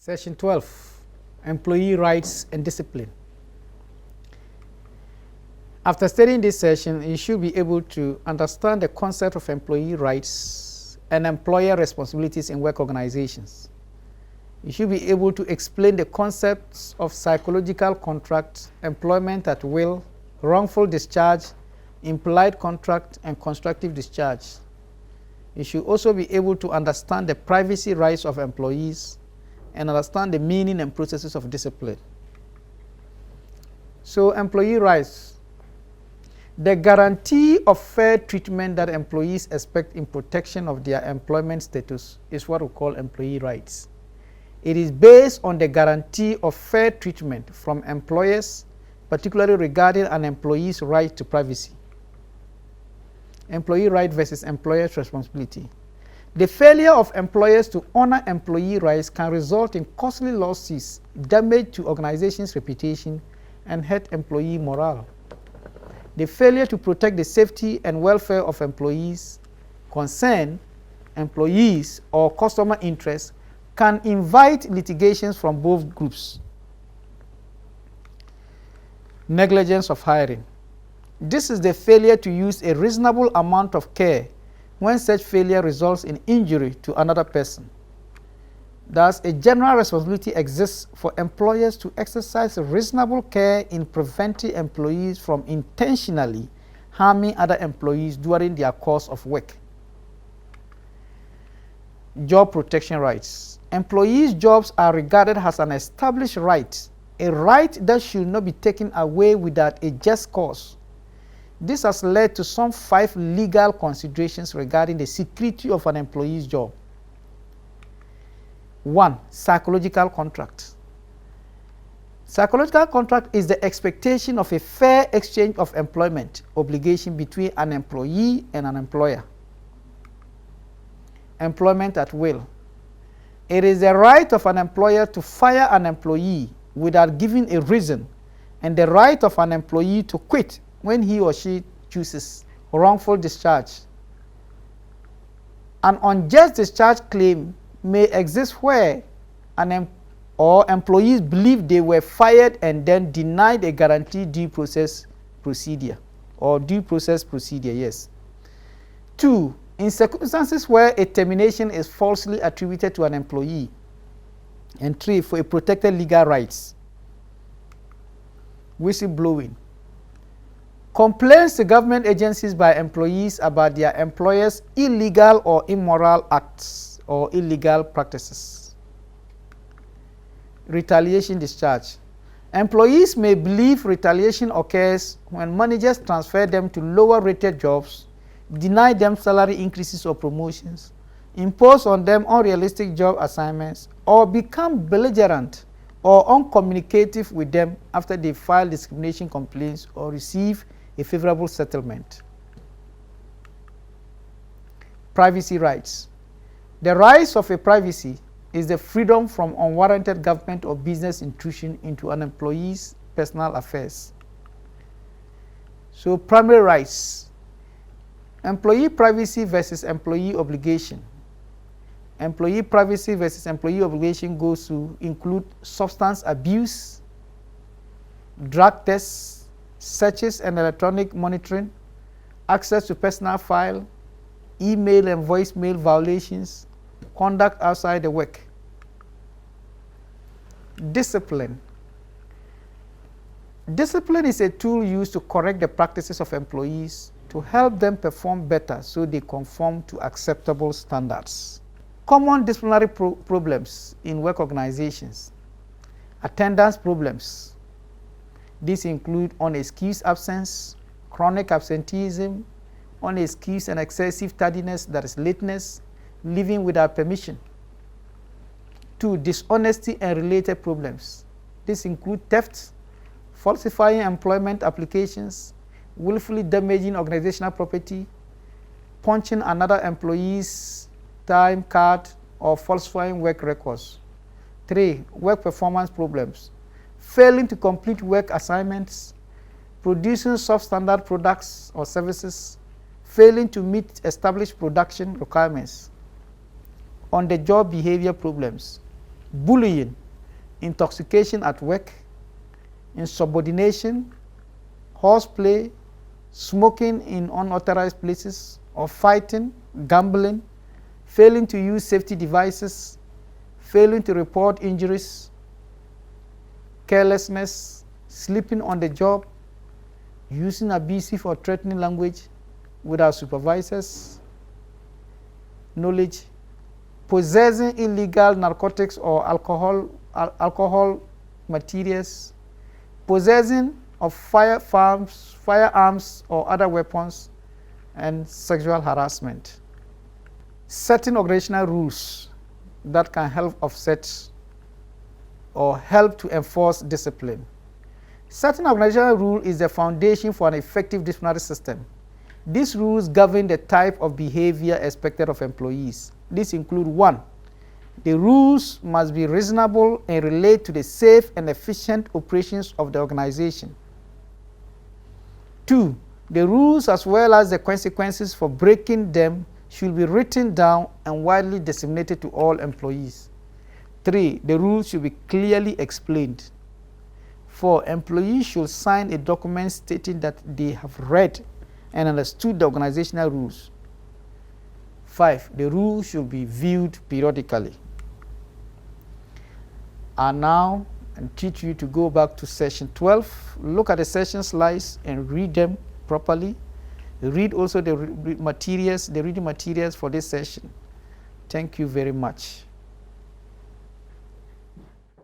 Section 12, Employee Rights and Discipline. After studying this session, you should be able to understand the concept of employee rights and employer responsibilities in work organizations. You should be able to explain the concepts of psychological contract, employment at will, wrongful discharge, implied contract, and constructive discharge. You should also be able to understand the privacy rights of employees and understand the meaning and processes of discipline. So, employee rights. The guarantee of fair treatment that employees expect in protection of their employment status is what we call employee rights. It is based on the guarantee of fair treatment from employers, particularly regarding an employee's right to privacy. Employee right versus employer's responsibility. The failure of employers to honor employee rights can result in costly lawsuits, damage to organizations' reputation, and hurt employee morale. The failure to protect the safety and welfare of employees, concern employees, or customer interests can invite litigations from both groups. Negligence of hiring. This is the failure to use a reasonable amount of care when such failure results in injury to another person. Thus, a general responsibility exists for employers to exercise reasonable care in preventing employees from intentionally harming other employees during their course of work. Job protection rights. Employees' jobs are regarded as an established right, a right that should not be taken away without a just cause. This has led to some 5 legal considerations regarding the security of an employee's job. 1. Psychological contract. Psychological contract is the expectation of a fair exchange of employment obligation between an employee and an employer. Employment at will. It is the right of an employer to fire an employee without giving a reason, and the right of an employee to quit when he or she chooses. Wrongful discharge. An unjust discharge claim may exist where employees believe they were fired and then denied a guaranteed due process procedure. 2. In circumstances where a termination is falsely attributed to an employee. And 3. For a protected legal rights. Whistleblowing. Complaints to government agencies by employees about their employers' illegal or immoral acts or illegal practices. Retaliation discharge. Employees may believe retaliation occurs when managers transfer them to lower rated jobs, deny them salary increases or promotions, impose on them unrealistic job assignments, or become belligerent or uncommunicative with them after they file discrimination complaints or receive a favorable settlement. Privacy rights. The rights of a privacy is the freedom from unwarranted government or business intrusion into an employee's personal affairs. So, primary rights. Employee privacy versus employee obligation. Employee privacy versus employee obligation goes to include substance abuse, drug tests, searches and electronic monitoring, access to personal file, email and voicemail violations, conduct outside the work. Discipline. Discipline is a tool used to correct the practices of employees to help them perform better so they conform to acceptable standards. Common disciplinary problems in work organizations. Attendance problems. These include unexcused absence, chronic absenteeism, unexcused and excessive tardiness, that is lateness, leaving without permission. 2. Dishonesty and related problems. These include theft, falsifying employment applications, willfully damaging organizational property, punching another employee's time card, or falsifying work records. 3. Work performance problems. Failing to complete work assignments, producing substandard products or services, failing to meet established production requirements. On-the-job behavior problems. bullying, intoxication at work, insubordination, horseplay, smoking in unauthorized places, or fighting, gambling, failing to use safety devices, failing to report injuries, carelessness, sleeping on the job, using abusive or threatening language without supervisors' knowledge, possessing illegal narcotics or alcohol materials, possessing of firearms or other weapons, and sexual harassment. Setting organizational rules that can help offset or help to enforce discipline. Setting organizational rule is the foundation for an effective disciplinary system. These rules govern the type of behavior expected of employees. These include: 1, the rules must be reasonable and relate to the safe and efficient operations of the organization. 2, the rules as well as the consequences for breaking them should be written down and widely disseminated to all employees. 3, the rules should be clearly explained. 4, employees should sign a document stating that they have read and understood the organizational rules. 5, the rules should be viewed periodically. I now teach you to go back to session 12. Look at the session slides and read them properly. Read also the reading materials for this session. Thank you very much.